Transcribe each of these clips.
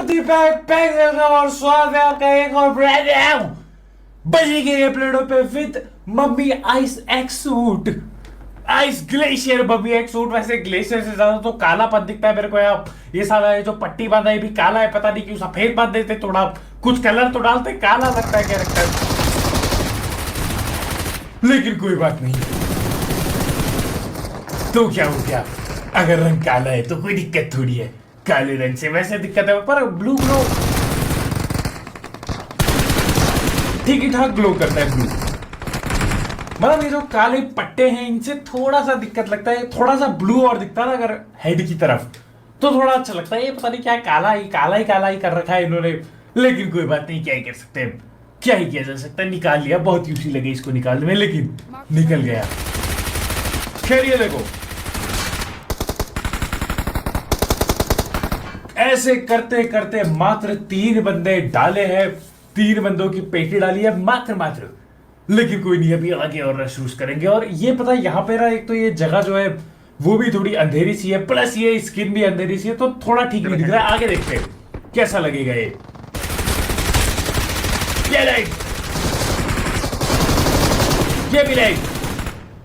दी pack और स्वाद है आपका एक और ब्रांड है बजी के प्लेटों पे with mummy ice axe suit, ice glacier mummy x suit. वैसे ग्लेशियर से ज्यादा तो कालापन दिखता है मेरे को यार। ये साला है जो पट्टी बांधा है भी काला है, पता नहीं क्यों सफेद बांध देते, थोड़ा कुछ कलर तो डालते, काला लगता है कैरेक्टर। लेकिन कोई बात नहीं, तो क्या हो गया, अगर रंग काला है तो कोई दिक्कत थोड़ी है। काले रंग से वैसे दिक्कत है पर ब्लू ग्लो ठीक ही ठाक ग्लो करता है ब्लू। मतलब ये जो काले पट्टे हैं इनसे थोड़ा सा दिक्कत लगता है, थोड़ा सा ब्लू और दिखता है ना अगर हेड की तरफ तो थोड़ा अच्छा लगता है। ये पता नहीं क्या काला ही कर रखा है इन्होंने, लेकिन कोई बात नहीं, क्या ही कर सकते हैं, क्या ही किया जा सकता है। निकाल लिया, बहुत यूसी लगे इसको निकालने में, लेकिन निकल गया। खैर ये देखो, ऐसे करते करते मात्र 3 बंदे डाले हैं, 3 बंदों की पेटी डाली है मात्र। लेकिन कोई नहीं, अभी आगे और रश करेंगे। और ये पता है यहाँ पे ना, एक तो ये जगह जो है वो भी थोड़ी अंधेरी सी है, प्लस ये स्किन भी अंधेरी सी है, तो थोड़ा ठीक नहीं दिख रहा है। आगे देखते हैं कैसा लगेगा ये लाइट, ये भी लाइट।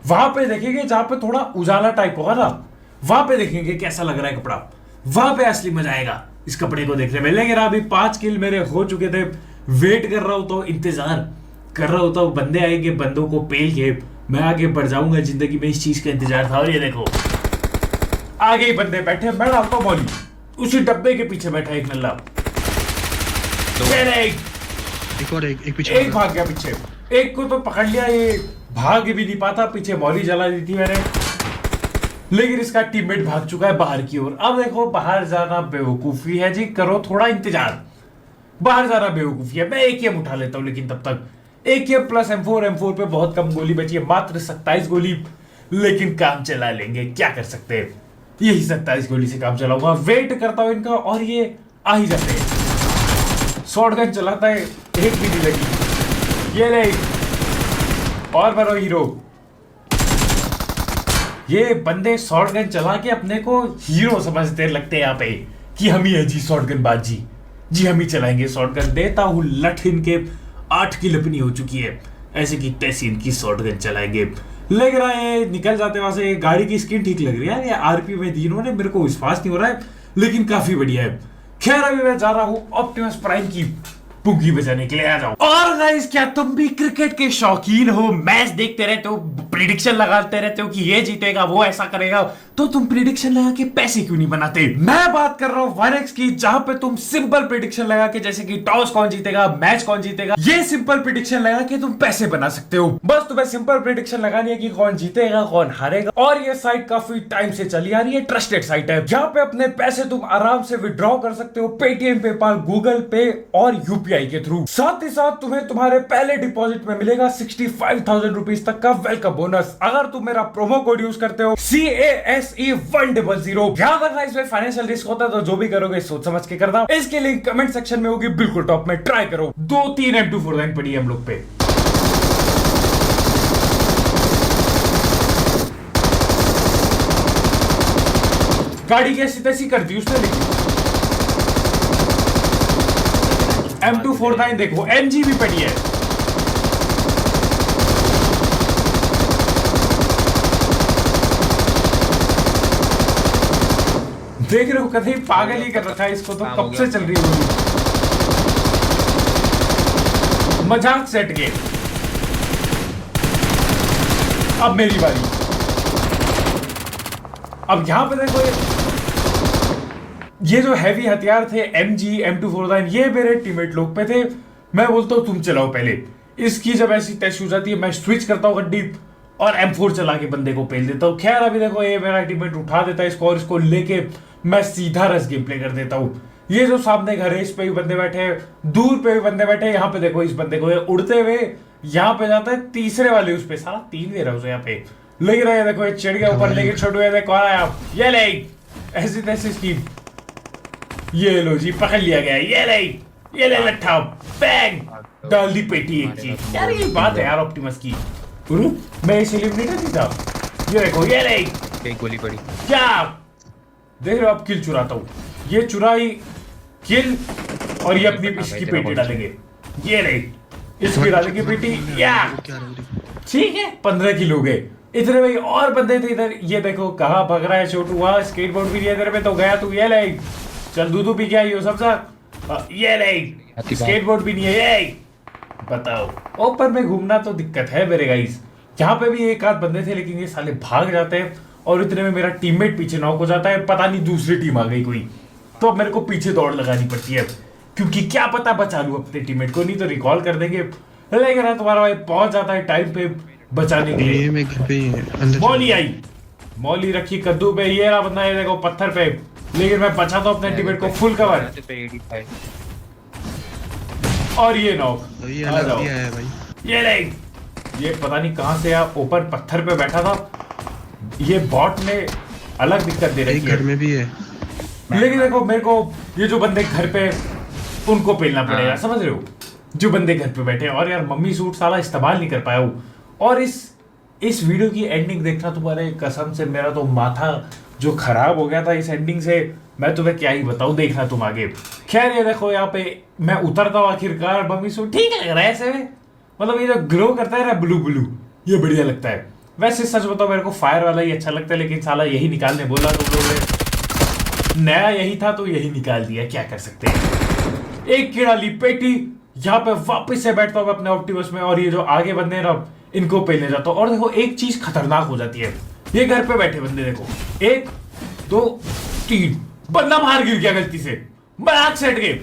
वहां पे देखेंगे जहां पे थोड़ा उजाला टाइप होगा ना, वहां पे देखेंगे कैसा लग रहा है कपड़ा, वहां पे असली मजा आएगा इस कपड़े को देखने में। लेकिन अभी 5 किल मेरे हो चुके थे, वेट कर रहा हूं तो इंतजार कर रहा होता हूं, बंदे आएंगे, बंदों को पेल के मैं आगे बढ़ जाऊंगा जिंदगी में। इस चीज का इंतजार था। और ये देखो आगे ही बंदे बैठे, मैं डालता हूं बॉली, उसी डब्बे के पीछे बैठा एक नल्ला, एक पीछे, एक भाग गया पीछे, एक को तो पकड़ लिया, ये भाग भी नहीं पाता, पीछे मौली जला दी थी मैंने, लेकिन इसका टीममेट भाग चुका है बाहर की ओर। अब देखो बाहर जाना बेवकूफी है जी, करो थोड़ा इंतजार, बाहर जाना बेवकूफी है। मैं AKM उठा लेता हूं, लेकिन तब तक AKM प्लस M4 पे बहुत कम गोली बची है, मात्र 27 गोली, लेकिन काम चला लेंगे, क्या कर सकते हैं। यही 27 गोली से काम चलाऊंगा, वेट करता हूं इनका, और ये आ ही जाते हैं। शॉटगन चलाता है, एक भी नहीं लगी, ये नहीं, और बनो हीरो। ये बंदे शॉटगन चला के अपने को हीरो समझते लगते हैं यहाँ पे, कि हम ही है जी शॉटगन बाजी जी, हम ही चलाएंगे शॉटगन। देता हूँ लठ, इनके 8 किल अपनी हो चुकी है, ऐसे की तैसी इनकी शॉटगन चलाएंगे। लग रहा है निकल जाते वहां से। गाड़ी की स्किन ठीक लग रही है, ये RP में दी इन्होंने, मेरे को विश्वास नहीं हो रहा है, लेकिन काफी बढ़िया है। खैर अभी मैं जा रहा हूँ ऑप्टिमस प्राइम की पुंगी बजाने के लिए, आ जाओ। और गाइस, क्या तुम भी क्रिकेट के शौकीन हो, मैच देखते रहते हो, प्रिडिक्शन लगाते रहते हो कि ये जीतेगा वो ऐसा करेगा, तो तुम प्रिडिक्शन लगा के पैसे क्यों नहीं बनाते? मैं बात कर रहा हूँ 1x की, जहां पे तुम सिंपल प्रिडिक्शन लगा के, जैसे कि टॉस कौन जीतेगा, मैच कौन जीतेगा, ये सिंपल प्रिडिक्शन लगा के तुम पैसे बना सकते हो। बस तुम्हें सिंपल प्रिडिक्शन लगानी है कि कौन जीतेगा कौन हारेगा। और ये साइट काफी टाइम से चली आ रही है, ट्रस्टेड साइट है, जहां पे अपने पैसे तुम आराम से विड्रॉ कर सकते हो, पेटीएम, पेपाल, गूगल पे और UPI के थ्रू। साथ ही साथ तुम्हें तुम्हारे पहले डिपॉजिट में मिलेगा 65,000 रुपीज तक का वेलकम बोनस, अगर तुम मेरा प्रोमो कोड यूज करते हो CASE100। ध्यान रखना इसमें फाइनेंशियल रिस्क होता है, तो जो भी करोगे सोच समझ के करना। इसके लिंक कमेंट सेक्शन में होगी, बिल्कुल टॉप में, ट्राई करो। 2-3 M249 पड़ी है हम लोग पे। गाड़ी कैसी तैसी कर दी उसने, लेकिन M249 देखो, MG भी पड़ी है। देख रहे हो, कभी पागल ही कर रखा है इसको, तो कब से चल रही है मजाक सेट गेम। अब मेरी बारी। अब यहां पे देखो, ये जो हैवी हथियार थे MG, M249, ये मेरे टीममेट लोग पे थे। मैं बोलता हूं तुम चलाओ पहले। इसकी जब ऐसी टेस्ट हो जाती है, मैं स्विच करता हूं गड्डी और M4 चला के बंदे को पेल देता हूं। खैर अभी देखो, ये मेरा टीममेट उठा देता है इसको, और इसको लेके मैं सीधा रस गेम प्ले कर देता हूं। ये जो सामने घर है, इस पे भी बंदे बैठे हैं, दूर पे भी बंदे बैठे हैं। यहाँ पे देखो, इस बंदे को उड़ते हुए यहाँ पे जाता है, तीसरे वाले उस पे, साला 3 दे रहा है यहाँ पे, लग रहा है। देखो ये चढ़ गया ऊपर, लेकिन छोटू है, कौन आया? ये ले, ऐसी तैसी स्कीम, ये लो जी, पकड़ लिया गया। ये ले लट्ठा, बैंग, डाल दी पेटी एक चीज। यार ये बात है यार ऑप्टिमस की, मैं इसे एलिमिनेटर नहीं था। ये देखो, ये ले, एक गोली पड़ी। क्या देख रहे हो? अब किल चुराता हूँ, ये चुराई किल। और ये अपनी इसकी पेटी डालेंगे, ये नहीं इसकी डालेंगे पेटी, या ठीक है 15 किलो हो गए। इतने भाई और बंदे थे इधर, ये देखो कहाँ भग रहा है छोटू, वहां स्केटबोर्ड भी नहीं इधर पे तो गया तू, ये ले चल दूधू पी के आई हो सब साथ, ये ले स्केटबोर्ड भी नहीं है, ये बताओ ओपन में घूमना तो दिक्कत है मेरे गाइस। यहाँ पे भी एक आध बंदे थे लेकिन ये साले भाग जाते हैं और इतने में मेरा टीममेट पीछे नॉक हो जाता है, पता नहीं दूसरी टीम आ गई कोई, तो अब मेरे को पीछे दौड़ लगानी पड़ती है क्योंकि क्या पता बचा लूं अपने टीममेट को, नहीं तो रिकॉल कर देंगे। लेकिन तुम्हारा भाई पहुंच जाता है टाइम पे बचाने के लिए। मौली आई, मौली रखी कद्दू पे, ये रहा बंदा, ये देखो पत्थर पे, लेकिन मैं बचा तो अपने टीममेट को फुल कवर। और ये नॉक, ये नहीं, ये पता नहीं कहां से आप ऊपर पत्थर पे बैठा था, ये बॉट ने अलग दिक्कत दे रखी है, घर में भी है। लेकिन देखो मेरे को ये जो बंदे घर पे उनको पेलना पड़ेगा, समझ रहे हो, जो बंदे घर पे बैठे हैं। और यार मम्मी सूट साला इस्तेमाल नहीं कर पाया हूँ, और इस वीडियो की एंडिंग देखना तुम्हारे कसम से मेरा तो माथा जो खराब हो गया था इस एंडिंग से, मैं तुम्हें क्या ही बताऊं, देखना तुम आगे। खैर ये देखो यहाँ पे मैं उतरता हूँ आखिरकार, मम्मी सूट ठीक लग रहा है ऐसे में, मतलब ये जो ग्लो करता है ना ब्लू ब्लू, ये बढ़िया लगता है। वैसे सच बताओ मेरे को फायर वाला ही अच्छा लगता है, लेकिन साला यही निकालने बोला तो लोगों ने, नया यही था तो यही निकाल दिया, क्या कर सकते हैं। एक कीड़ा ली पेटी, यहाँ पे वापस से बैठता हूँ अपने ऑप्टिमस में, और ये जो आगे बंदे हैं ना इनको पेलने जाता हूँ। और देखो एक चीज खतरनाक हो जाती है, ये घर पे बैठे बंदे देखो, 1 2 3 बंदा बाहर गिर गया गलती से, बैक सेट गए,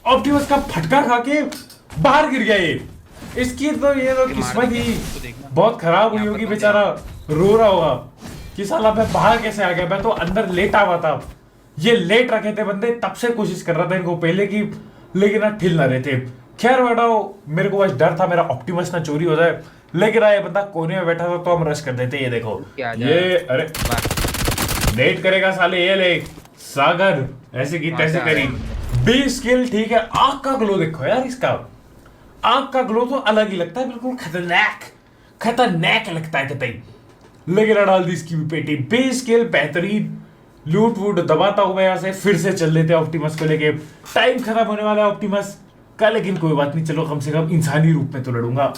ऑप्टिमस का फटका खा के बाहर गिर गया ये, इसकी तो ये तो किस्मत ही बहुत खराब हुई होगी, बेचारा रो रहा होगा कि साला मैं बाहर कैसे आ गया, मैं तो अंदर लेटा हुआ था। ये लेट रखे थे बंदे, तब से कोशिश कर रहा था इनको पहले की, लेकिन ना ठिल ना रहे थे। खैर बेटाओ मेरे को बस डर था मेरा ऑप्टिमस ना चोरी हो जाए, लेकिन ये बंदा कोने में बैठा था तो हम रश कर देते। ये देखो ये, अरे लेट करेगा साले, ये ले सागर ऐसे की तैसे करी, 20 किल ठीक है। आंख का ग्लो देखो यार इसका, आंख का ग्लो तो अलग ही लगता है, बिल्कुल खतरनाक खतरनाक लगता है कतई। लेकिन डाल दी इसकी भी पेटी, 20 किल बेहतरीन। लूट वूट दबाता हुआ यहाँ से फिर से चल लेते ऑप्टिमस को लेके, टाइम खत्म होने वाला है ऑप्टिमस का, लेकिन कोई बात नहीं, चलो कम से कम इंसानी रूप में तो लड़ूंगा,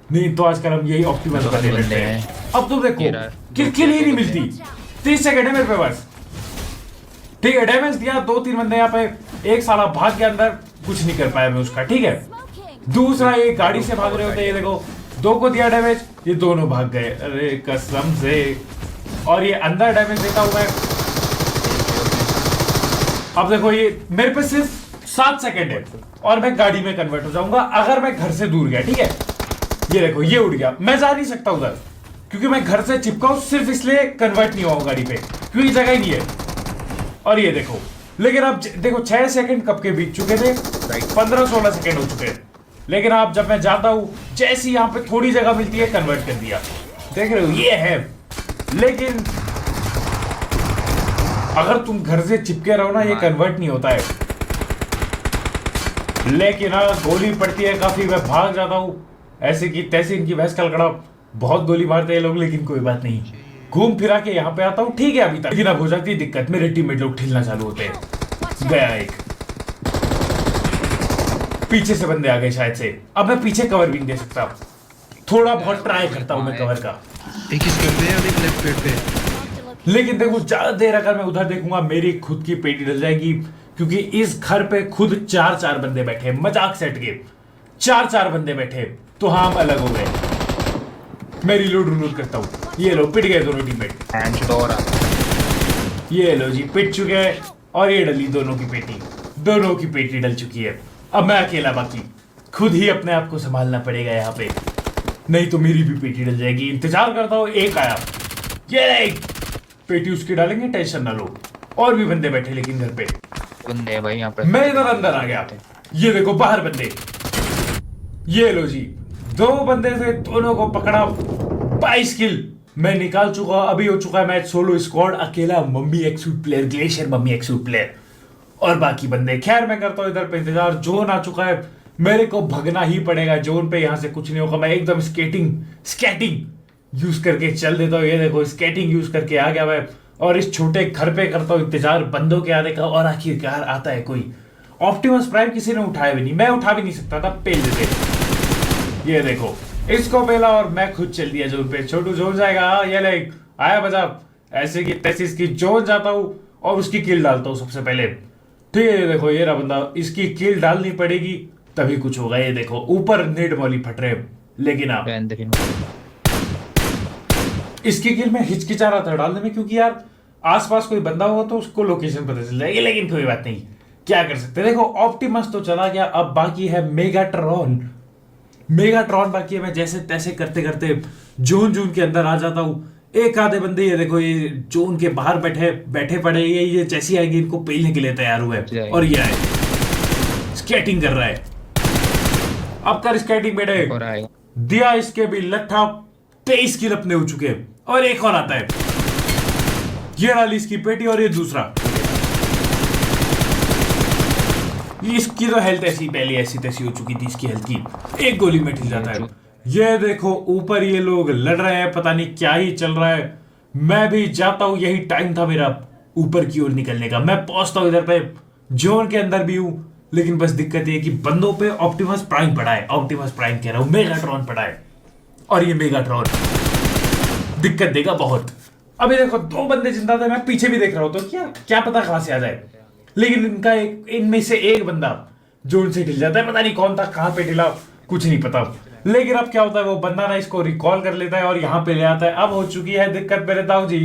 नहीं तो आजकल हम यही ऑप्टिमस बने रहते हैं। अब तो देखो किल ही नहीं मिलती, 30 सेकंड है मेरे पे बस, ठीक है। डैमेज दिया 2-3 बंदे यहाँ पे, एक साला भाग के अंदर, कुछ नहीं कर पाया मैं उसका, ठीक है। दूसरा ये गाड़ी से भाग रहे होते, ये देखो 2 को दिया डैमेज, ये दोनों भाग गए, अरे कसम से। और ये अंदर डैमेज देता हुआ है, अब देखो ये मेरे पे सिर्फ 7 सेकंड है और मैं गाड़ी में कन्वर्ट हो जाऊंगा अगर मैं घर से दूर गया, ठीक है। ये देखो ये उड़ गया, मैं जा नहीं सकता उधर क्योंकि मैं घर से चिपका हूं, सिर्फ इसलिए कन्वर्ट नहीं हुआ गाड़ी पे क्योंकि जगह ही नहीं है। और ये देखो, लेकिन अब देखो 6 सेकंड कब के बीत चुके थे, 15-16 सेकंड हो चुके हैं, लेकिन अब जब मैं जाता हूं जैसी यहाँ पे थोड़ी जगह मिलती है कन्वर्ट कर दिया, देख रहे हो ये है। लेकिन अगर तुम घर से चिपके रहो ना ये कन्वर्ट नहीं होता है। लेकिन गोली पड़ती है काफी, मैं भाग जाता हूँ ऐसे की तैसे, इनकी भैंस कलकड़ा बहुत गोली मारते हैं लोग, लेकिन कोई बात नहीं, घूम फिरा के यहाँ पे आता हूँ, ठीक है अभी तक। लेकिन अब हो जाती है दिक्कत, मेरे टीममेट लोग ठिलना चालू होते हैं। गया एक, पीछे से बंदे आ गए शायद से, अब मैं पीछे कवर भी नहीं दे सकता, थोड़ा बहुत ट्राई करता हूँ मैं कवर का, लेकिन देखो ज्यादा देर अगर मैं उधर देखूंगा मेरी खुद की पेटी डल जाएगी, क्योंकि इस घर पे खुद 4-4 बंदे बैठे, मजाक सेट के 4-4 बंदे बैठे, तो हाँ हम अलग हो गए। मैं रिलोड करता हूँ, ये लो पिट गए दोनों टीममेट, ये लो जी पिट चुके हैं, और ये डली दोनों की पेटी डल चुकी है। अब मैं अकेला बाकी, खुद ही अपने आप को संभालना पड़ेगा यहाँ पे, नहीं तो मेरी भी पेटी डल जाएगी। इंतजार करता हूँ, एक आया, ये पेटी उसकी डालेंगे, टेंशन ना लो। और भी बंदे बैठे लेकिन घर पे बंदे भाई यहाँ पे, मैं इधर अंदर आ गया, ये देखो बाहर बंदे, ये लो जी 2 बंदे से दोनों को पकड़ा, 22 किल मैं निकाल चुका। अभी हो चुका है मैच सोलो स्क्वाड, अकेला मम्मी एक्सूट प्लेयर, ग्लेशियर मम्मी एक्सूट प्लेयर और बाकी बंदे। खैर मैं करता हूँ इधर पे इंतजार, जोन आ चुका है, मेरे को भगना ही पड़ेगा जोन पे, यहाँ से कुछ नहीं होगा। मैं एकदम स्केटिंग यूज करके चल देता हूँ, ये देखो स्केटिंग यूज करके आ गया मैं, और इस छोटे घर पे करता हूँ इंतजार बंदों के आने का, और आखिरकार आता है कोई। ऑप्टिमस प्राइम किसी ने उठाया भी नहीं, मैं उठा भी नहीं सकता था, पेल देते। ये देखो इसको पेला और मैं खुद चल दिया जोन पे। छोटू जोन जाएगा, ये ले आया बजा, ऐसे की तैसे इसकी जोन जाता हूँ और उसकी किल डालता हूँ सबसे पहले। ठीक है, देखो ये रहा बंदा, इसकी किल डालनी पड़ेगी तभी कुछ होगा। ये देखो ऊपर नेट वाली फट रहे, लेकिन आप इसकी किल में हिचकिचा रहा था डालने में, क्योंकि यार आसपास कोई बंदा हो तो उसको लोकेशन पता चल जाएगी, लेकिन कोई बात नहीं, क्या कर सकते। देखो ऑप्टिमस तो चला गया, अब बाकी है मेगाट्रॉन। मेगाट्रॉन बाकी है। मैं जैसे तैसे करते करते जोन जोन के अंदर आ जाता हूँ। एक आधे बंदे ये देखो ये जोन के बाहर बैठे बैठे पड़े, ये जैसी आएंगे इनको पेलने के लिए तैयार हुए, और ये आए स्केटिंग कर रहा है। अब कर स्केटिंग बेटे, दिया इसके भी लट्ठा, 23 किल अपने हो चुके हैं, और एक और आता है, ये डाली इसकी पेटी, और ये दूसरा। इसकी तो हेल्थ ऐसी पहले ऐसी तैसी हो चुकी थी, इसकी हेल्थ की एक गोली में ठीक जाता है। ये देखो ऊपर ये लोग लड़ रहे हैं, पता नहीं क्या ही चल रहा है। मैं भी जाता हूं, यही टाइम था मेरा ऊपर की ओर निकलने का। मैं पहुंचता हूं इधर पे, जोन के अंदर भी हूं, लेकिन बस दिक्कत ये कि बंदों पे ऑप्टिमस प्राइम पड़ा है। ऑप्टिमस प्राइम कह रहा हूं, मेगाट्रॉन पड़ा है, और ये मेगाट्रॉन दिक्कत देगा बहुत। अभी देखो 2 बंदे जिंदा थे, मैं पीछे भी देख रहा हूं, तो क्या पता कहां से आ जाए, लेकिन इनमें से एक बंदा जोन से ढिल जाता है। पता नहीं कौन था, कहां पे ढिला, कुछ नहीं पता। लेकिन अब क्या होता है, वो बंदा ना इसको रिकॉल कर लेता है और यहां पे ले आता है। अब हो चुकी है दिक्कत मेरे ताऊ जी,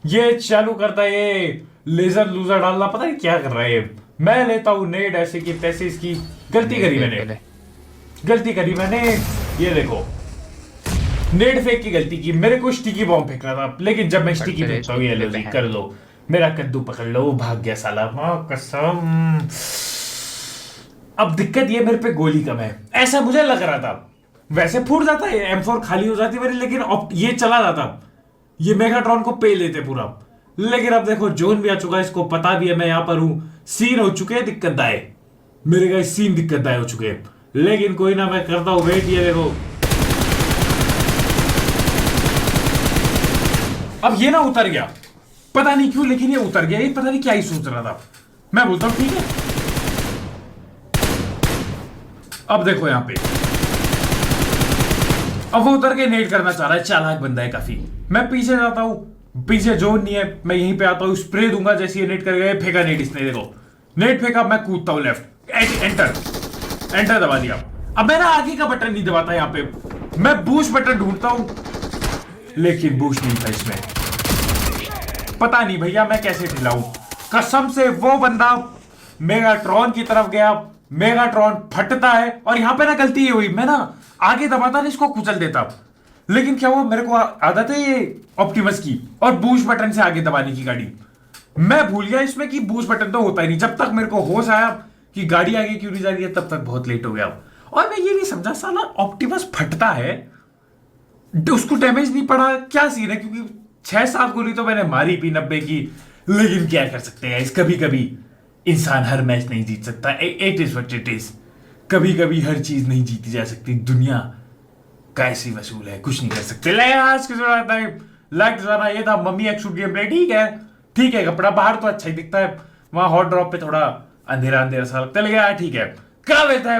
ये चालू करता है ये लेजर लूजर डालना, पता नहीं क्या कर रहा है। मैं लेता हूं नेड ऐसे की तैसे, इसकी गलती करी मैंने। ये देखो नेड फेंक की गलती की, मेरे को स्टिकी बॉम्ब फेंकना था, लेकिन जब मैं स्टिकी फेंकता हूँ, ये लो जी कर लो, मेरा कद्दू पकड़ लो, भाग गया साला, कसम। अब दिक्कत ये मेरे पे गोली कम है, ऐसा मुझे लग रहा था। वैसे फूट जाता है, M4 खाली हो जाती मेरी, लेकिन ये चला जाता, ये मेगाट्रॉन को पे लेते पूरा। लेकिन अब देखो जोन भी आ चुका है, इसको पता भी है मैं यहां पर हूं, सीन हो चुके हैं दिक्कतदायक, मेरे का सीन दिक्कतदायक हो चुके हैं। लेकिन कोई ना, मैं करता हूं वेट। ये देखो अब ये ना उतर गया, पता नहीं क्यों, लेकिन ये उतर गया, ये पता नहीं क्या ही सोच रहा था। मैं बोलता हूं ठीक है। अब देखो यहां पे, अब वो उतर के नेट करना चाह रहा है, चालाक बंदा है काफी। मैं पीछे जाता हूं, पीछे जोन नहीं है, मैं यहीं पे आता हूं, स्प्रे दूंगा, जैसे ये नेट कर गए, फेंका नेट इसने, देखो नेट फेंका, मैं कूदता हूं लेफ्ट, एंटर दबा दिया। अब मेरा आगे का बटन नहीं दबाता, यहां पे मैं बूस्ट बटन ढूंढता हूं, लेकिन बूस्ट नहीं था इसमें। पता नहीं भैया मैं कैसे ढिलाऊं, कसम से वो बंदा मेगाट्रॉन की तरफ गया, मेगाट्रॉन फटता है, और यहां पे ना गलती ये हुई, मैं ना आगे दबाता ना इसको कुचल देता, लेकिन क्या हुआ, मेरे को आदत है ये ऑप्टिमस की और बूस्ट बटन से आगे दबाने की गाड़ी, मैं भूल गया इसमें कि बूस्ट बटन तो होता ही नहीं। जब तक मेरे को होश आया कि गाड़ी आगे क्यों नहीं जा रही है, तब तक बहुत लेट हो गया। और मैं ये नहीं समझा, साला ऑप्टिमस फटता है, उसको डैमेज नहीं पड़ा, क्या सीन है, क्योंकि 6-7 गोली तो मैंने मारी भी 90 की, लेकिन क्या कर सकते हैं, कभी कभी इंसान हर मैच नहीं जीत सकता, it is what it is. कभी कभी हर चीज नहीं जीती जा सकती, दुनिया का ऐसी वसूल है, कुछ नहीं कर सकते। ले आज की जरूरत है लाइक जाना, ये था मम्मी एक शूट गेम प्ले। ठीक है, कपड़ा बाहर तो अच्छा ही दिखता है, वहां हॉट ड्रॉप पे थोड़ा अंधेरा अंधेरा सा लगता है, लेकिन ठीक है, क्या कहता है